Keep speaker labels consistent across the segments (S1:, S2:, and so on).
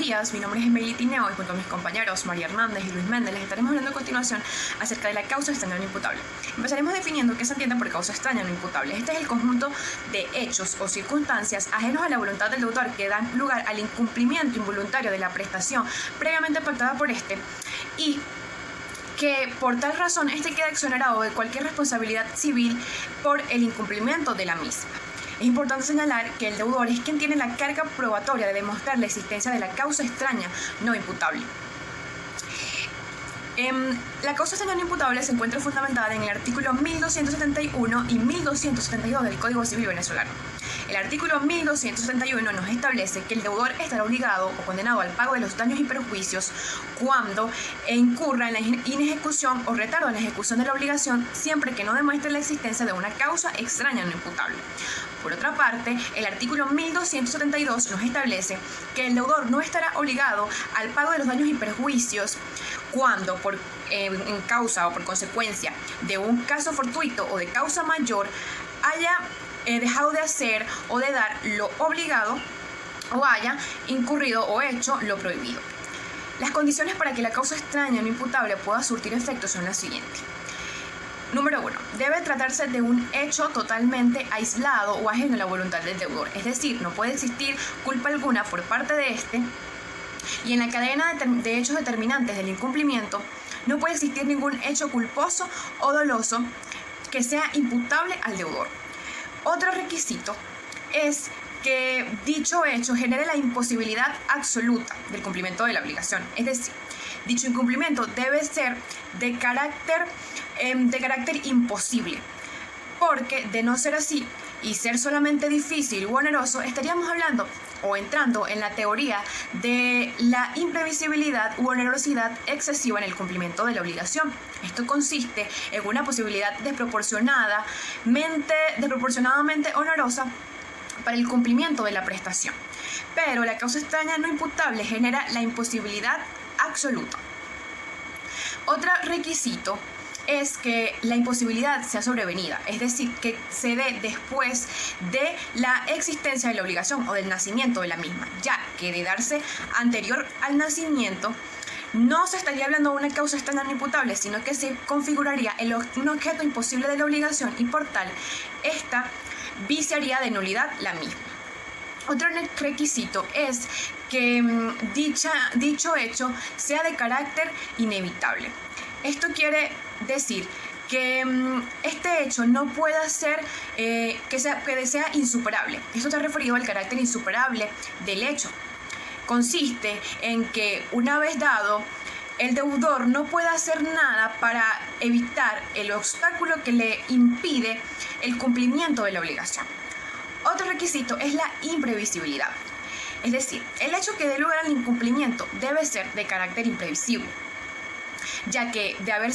S1: días, mi nombre es Emily Tineo y junto a mis compañeros María Hernández y Luis Méndez les estaremos hablando a continuación acerca de la causa extraña no imputable. Empezaremos definiendo qué se entiende por causa extraña no imputable. Este es el conjunto de hechos o circunstancias ajenos a la voluntad del deudor que dan lugar al incumplimiento involuntario de la prestación previamente pactada por este y que por tal razón este queda exonerado de cualquier responsabilidad civil por el incumplimiento de la misma. Es importante señalar que el deudor es quien tiene la carga probatoria de demostrar la existencia de la causa extraña no imputable. La causa extraña no imputable se encuentra fundamentada en el artículo 1271 y 1272 del Código Civil venezolano. El artículo 1271 nos establece que el deudor estará obligado o condenado al pago de los daños y perjuicios cuando incurra en la inejecución o retardo en la ejecución de la obligación, siempre que no demuestre la existencia de una causa extraña no imputable. Por otra parte, el artículo 1272 nos establece que el deudor no estará obligado al pago de los daños y perjuicios cuando, en causa o por consecuencia de un caso fortuito o de causa mayor, haya dejado de hacer o de dar lo obligado o haya incurrido o hecho lo prohibido. Las condiciones para que la causa extraña no imputable pueda surtir efectos son las siguientes. Número 1. Debe tratarse de un hecho totalmente aislado o ajeno a la voluntad del deudor. Es decir, no puede existir culpa alguna por parte de este y en la cadena de hechos determinantes del incumplimiento no puede existir ningún hecho culposo o doloso que sea imputable al deudor. Otro requisito es que dicho hecho genere la imposibilidad absoluta del cumplimiento de la obligación. Es decir, dicho incumplimiento debe ser de carácter imposible, porque de no ser así y ser solamente difícil u oneroso, estaríamos hablando o entrando en la teoría de la imprevisibilidad u onerosidad excesiva en el cumplimiento de la obligación. Esto consiste en una posibilidad desproporcionadamente onerosa para el cumplimiento de la prestación. Pero la causa extraña no imputable genera la imposibilidad absoluta. Otro requisito es que la imposibilidad sea sobrevenida, es decir, que se dé después de la existencia de la obligación o del nacimiento de la misma, ya que de darse anterior al nacimiento no se estaría hablando de una causa extraña no imputable, sino que se configuraría un objeto imposible de la obligación y por tal, esta viciaría de nulidad la misma. Otro requisito es que dicho hecho sea de carácter inevitable. Esto quiere decir que este hecho no pueda ser que sea insuperable. Esto está referido al carácter insuperable del hecho. Consiste en que una vez dado, el deudor no puede hacer nada para evitar el obstáculo que le impide el cumplimiento de la obligación. Otro requisito es la imprevisibilidad. Es decir, el hecho que dé lugar al incumplimiento debe ser de carácter imprevisible, ya que de haber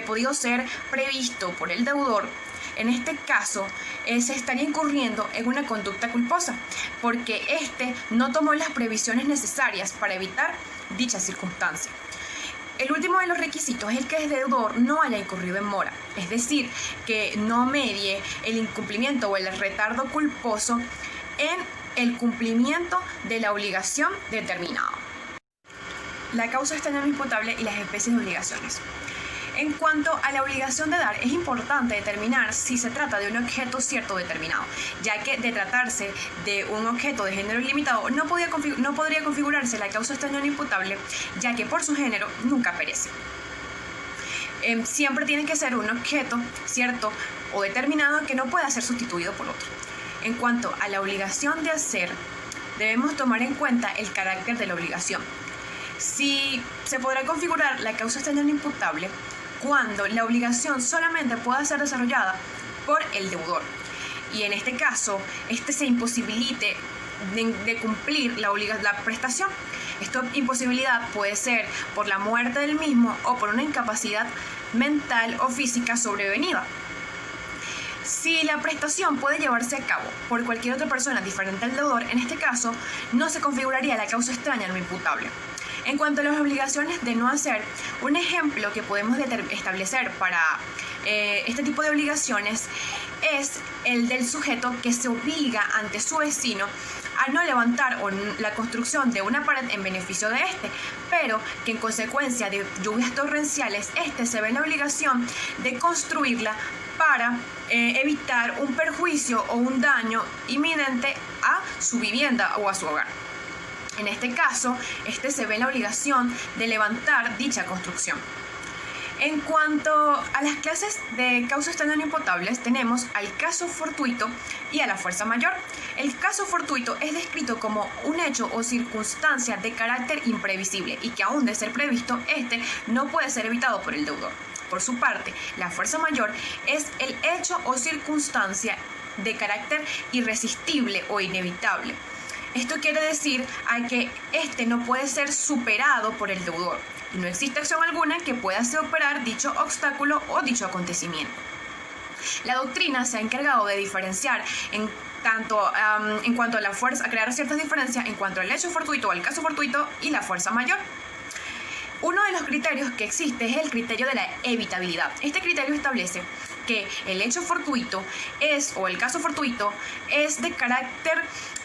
S1: podido ser previsto por el deudor, en este caso se estaría incurriendo en una conducta culposa, porque éste no tomó las previsiones necesarias para evitar dicha circunstancia. El último de los requisitos es el que el deudor no haya incurrido en mora, es decir, que no medie el incumplimiento o el retardo culposo en el cumplimiento de la obligación determinada. La causa extraña no imputable y las especies de obligaciones. En cuanto a la obligación de dar, es importante determinar si se trata de un objeto cierto o determinado, ya que de tratarse de un objeto de género ilimitado no podría configurarse la causa extraña no imputable, ya que por su género nunca perece. Siempre tiene que ser un objeto cierto o determinado que no pueda ser sustituido por otro. En cuanto a la obligación de hacer, debemos tomar en cuenta el carácter de la obligación. Si se podrá configurar la causa extraña no imputable cuando la obligación solamente pueda ser desarrollada por el deudor y en este caso se imposibilite de cumplir la prestación. Esta imposibilidad puede ser por la muerte del mismo o por una incapacidad mental o física sobrevenida. Si la prestación puede llevarse a cabo por cualquier otra persona diferente al deudor, en este caso no se configuraría la causa extraña no imputable. En cuanto a las obligaciones de no hacer, un ejemplo que podemos establecer para este tipo de obligaciones es el del sujeto que se obliga ante su vecino a no levantar la construcción de una pared en beneficio de este, pero que en consecuencia de lluvias torrenciales, este se ve en la obligación de construirla para evitar un perjuicio o un daño inminente a su vivienda o a su hogar. En este caso, este se ve en la obligación de levantar dicha construcción. En cuanto a las clases de causas extrañas no imputables, tenemos al caso fortuito y a la fuerza mayor. El caso fortuito es descrito como un hecho o circunstancia de carácter imprevisible y que aún de ser previsto, este no puede ser evitado por el deudor. Por su parte, la fuerza mayor es el hecho o circunstancia de carácter irresistible o inevitable. Esto quiere decir a que este no puede ser superado por el deudor y no existe acción alguna que pueda superar dicho obstáculo o dicho acontecimiento. La doctrina se ha encargado de diferenciar en cuanto a la fuerza, a crear ciertas diferencias en cuanto al hecho fortuito, al caso fortuito y la fuerza mayor. Uno de los criterios que existe es el criterio de la evitabilidad. Este criterio establece que el hecho fortuito o el caso fortuito es de carácter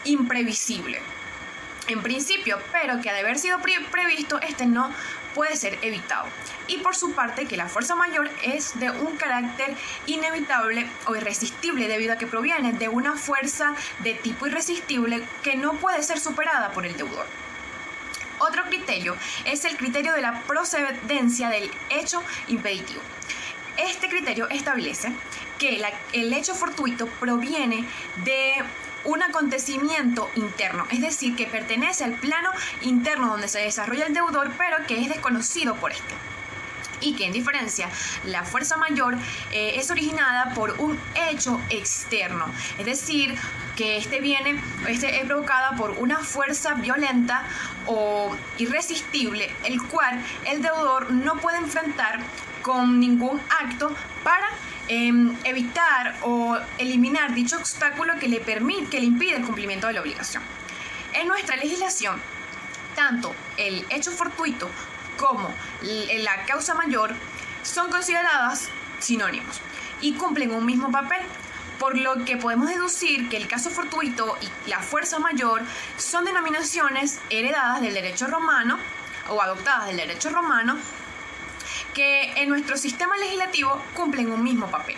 S1: imprevisible en principio, pero que al haber sido previsto, este no puede ser evitado. Y por su parte, que la fuerza mayor es de un carácter inevitable o irresistible debido a que proviene de una fuerza de tipo irresistible que no puede ser superada por el deudor. Otro criterio es el criterio de la procedencia del hecho impeditivo. Este criterio establece que el hecho fortuito proviene de un acontecimiento interno, es decir, que pertenece al plano interno donde se desarrolla el deudor, pero que es desconocido por este. Y que en diferencia, la fuerza mayor es originada por un hecho externo, es decir, que este es provocada por una fuerza violenta o irresistible, el cual el deudor no puede enfrentar con ningún acto para evitar o eliminar dicho obstáculo que le impide el cumplimiento de la obligación. En nuestra legislación, tanto el hecho fortuito como la causa mayor son consideradas sinónimos y cumplen un mismo papel, por lo que podemos deducir que el caso fortuito y la fuerza mayor son denominaciones heredadas del derecho romano o adoptadas del derecho romano que en nuestro sistema legislativo cumplen un mismo papel.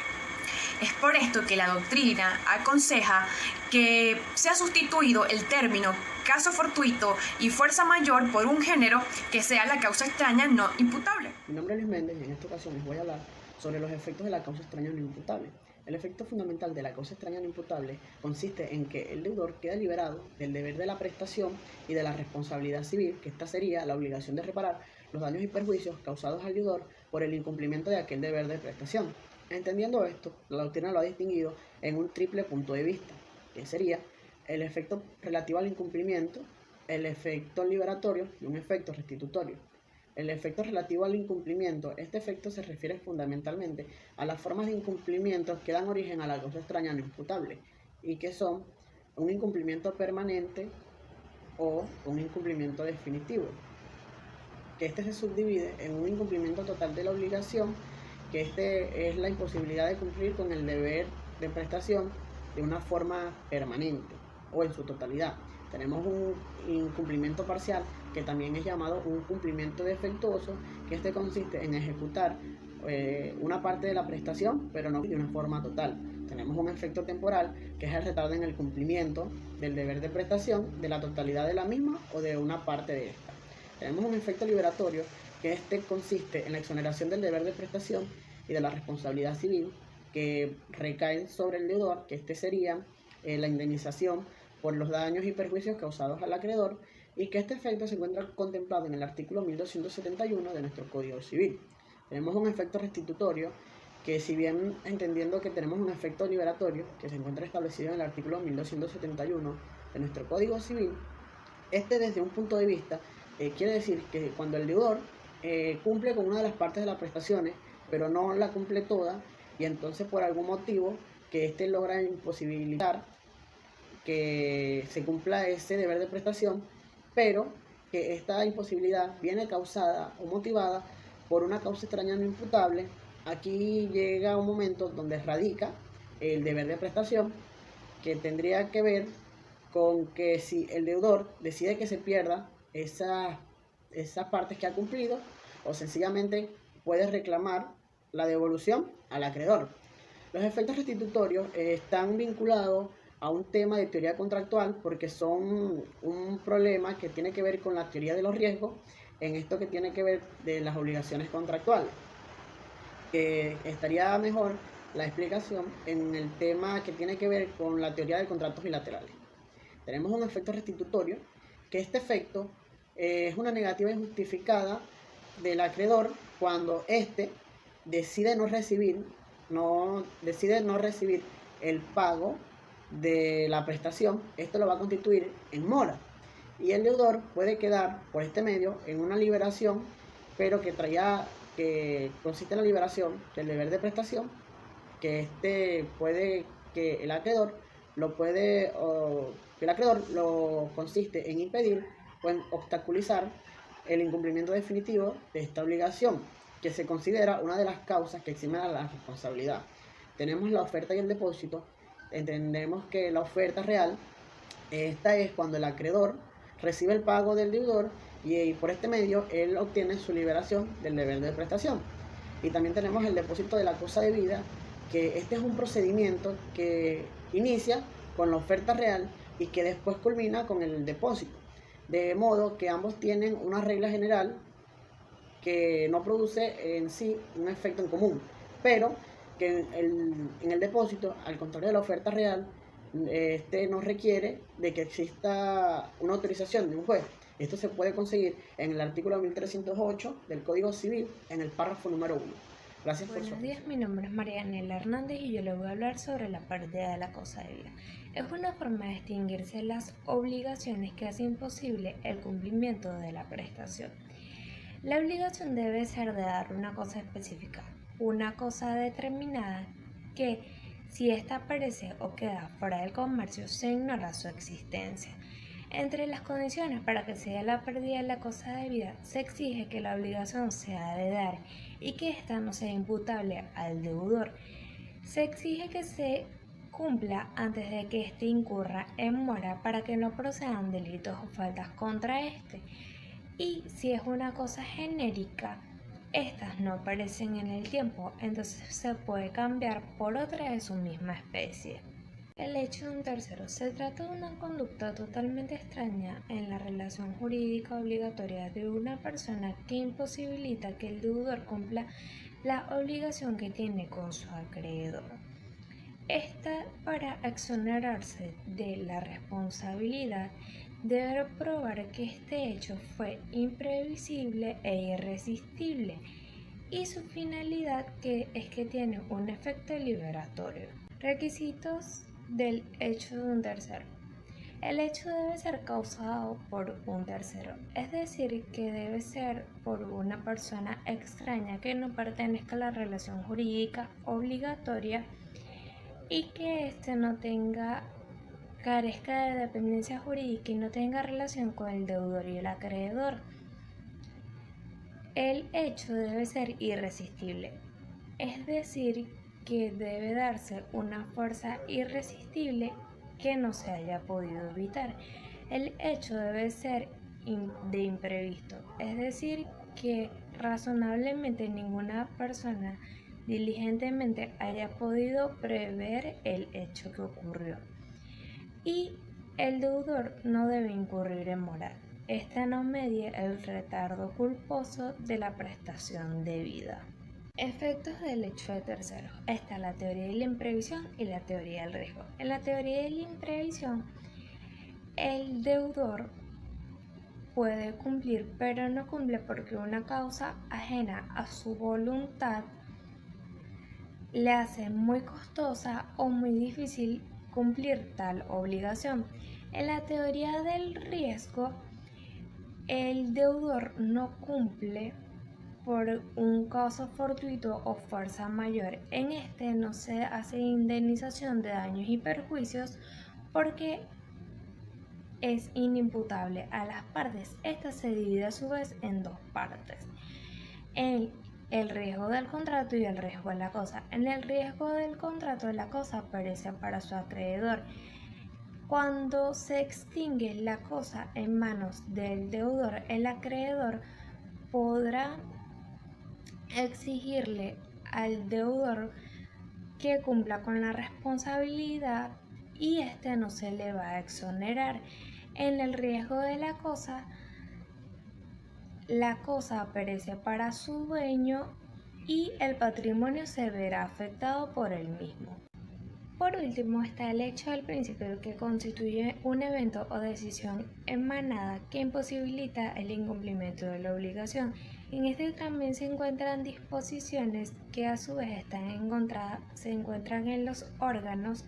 S1: Es por esto que la doctrina aconseja que sea sustituido el término caso fortuito y fuerza mayor por un género que sea la causa extraña no imputable.
S2: Mi nombre es Luis Méndez y en esta ocasión les voy a hablar sobre los efectos de la causa extraña no imputable. El efecto fundamental de la causa extraña no imputable consiste en que el deudor queda liberado del deber de la prestación y de la responsabilidad civil, que esta sería la obligación de reparar los daños y perjuicios causados al deudor por el incumplimiento de aquel deber de prestación. Entendiendo esto, la doctrina lo ha distinguido en un triple punto de vista, que sería el efecto relativo al incumplimiento, el efecto liberatorio y un efecto restitutorio. El efecto relativo al incumplimiento, este efecto se refiere fundamentalmente a las formas de incumplimiento que dan origen a la causa extraña no imputable y que son un incumplimiento permanente o un incumplimiento definitivo. Que este se subdivide en un incumplimiento total de la obligación, que este es la imposibilidad de cumplir con el deber de prestación de una forma permanente o en su totalidad. Tenemos un incumplimiento parcial, que también es llamado un cumplimiento defectuoso, que este consiste en ejecutar una parte de la prestación, pero no de una forma total. Tenemos un efecto temporal, que es el retardo en el cumplimiento del deber de prestación, de la totalidad de la misma o de una parte de esta. Tenemos un efecto liberatorio, que este consiste en la exoneración del deber de prestación y de la responsabilidad civil que recaen sobre el deudor, que este sería la indemnización por los daños y perjuicios causados al acreedor, y que este efecto se encuentra contemplado en el artículo 1271 de nuestro Código Civil. Tenemos un efecto restitutorio, que si bien entendiendo que tenemos un efecto liberatorio, que se encuentra establecido en el artículo 1271 de nuestro Código Civil, este desde un punto de vista quiere decir que cuando el deudor cumple con una de las partes de las prestaciones, pero no la cumple toda, y entonces por algún motivo que éste logra imposibilitar que se cumpla ese deber de prestación, pero que esta imposibilidad viene causada o motivada por una causa extraña no imputable, aquí llega un momento donde radica el deber de prestación, que tendría que ver con que si el deudor decide que se pierda esas partes que ha cumplido, o sencillamente puede reclamar la devolución al acreedor. Los efectos restitutorios están vinculados a un tema de teoría contractual porque son un problema que tiene que ver con la teoría de los riesgos en esto que tiene que ver de las obligaciones contractuales. Estaría mejor la explicación en el tema que tiene que ver con la teoría de contratos bilaterales. Tenemos un efecto restitutorio, que este efecto es una negativa injustificada del acreedor cuando éste decide no recibir el pago de la prestación. Esto lo va a constituir en mora y el deudor puede quedar por este medio en una liberación, pero que consiste en la liberación del deber de prestación, que el acreedor lo consiste en impedir o en obstaculizar el incumplimiento definitivo de esta obligación, que se considera una de las causas que eximen a la responsabilidad. Tenemos la oferta y el depósito. Entendemos que la oferta real, esta es cuando el acreedor recibe el pago del deudor y por este medio él obtiene su liberación del deber de prestación. Y también tenemos el depósito de la cosa debida, que este es un procedimiento que inicia con la oferta real y que después culmina con el depósito, de modo que ambos tienen una regla general que no produce en sí un efecto en común, pero que en el depósito, al contrario de la oferta real, no requiere de que exista una autorización de un juez. Esto se puede conseguir en el artículo 1308 del Código Civil, en el párrafo número 1. Gracias por su atención.
S3: Buenos días, mi nombre es Marianela Hernández y yo le voy a hablar sobre la pérdida de la cosa debida. Es una forma de distinguirse las obligaciones que hacen imposible el cumplimiento de la prestación. La obligación debe ser de dar una cosa específica, una cosa determinada que, si ésta aparece o queda fuera del comercio, se ignora su existencia. Entre las condiciones para que se dé la pérdida de la cosa debida, se exige que la obligación sea de dar y que ésta no sea imputable al deudor. Se exige que se cumpla antes de que éste incurra en mora para que no procedan delitos o faltas contra éste. Y si es una cosa genérica, estas no aparecen en el tiempo, entonces se puede cambiar por otra de su misma especie. El hecho de un tercero. Se trata de una conducta totalmente extraña en la relación jurídica obligatoria de una persona que imposibilita que el deudor cumpla la obligación que tiene con su acreedor. Esta, para exonerarse de la responsabilidad, debe probar que este hecho fue imprevisible e irresistible y su finalidad es que tiene un efecto liberatorio. Requisitos del hecho de un tercero. El hecho debe ser causado por un tercero, es decir, que debe ser por una persona extraña que no pertenezca a la relación jurídica obligatoria y que éste carezca de dependencia jurídica y no tenga relación con el deudor y el acreedor. El hecho debe ser irresistible, es decir, que debe darse una fuerza irresistible que no se haya podido evitar. El hecho debe ser de imprevisto, es decir, que razonablemente ninguna persona diligentemente haya podido prever el hecho que ocurrió. Y el deudor no debe incurrir en mora. Esta no media el retardo culposo de la prestación debida. Efectos del hecho de terceros. Está la teoría de la imprevisión y la teoría del riesgo. En la teoría de la imprevisión, el deudor puede cumplir, pero no cumple porque una causa ajena a su voluntad le hace muy costosa o muy difícil cumplir tal obligación. En la teoría del riesgo, el deudor no cumple por un caso fortuito o fuerza mayor. En este no se hace indemnización de daños y perjuicios porque es inimputable a las partes. Esta se divide a su vez en dos partes: en el riesgo del contrato y el riesgo de la cosa. En el riesgo del contrato, la cosa perece para su acreedor Cuando se extingue la cosa en manos del deudor, el acreedor podrá exigirle al deudor que cumpla con la responsabilidad y éste no se le va a exonerar. En el riesgo de la cosa perece para su dueño y el patrimonio se verá afectado por el mismo. Por último está el hecho del principio, que constituye un evento o decisión emanada que imposibilita el incumplimiento de la obligación. En este también se encuentran disposiciones que a su vez se encuentran en los órganos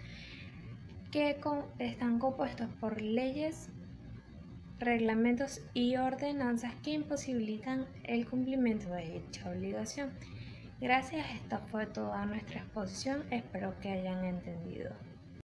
S3: que están compuestos por leyes, reglamentos y ordenanzas que imposibilitan el cumplimiento de dicha obligación. Gracias, esta fue toda nuestra exposición, espero que hayan entendido.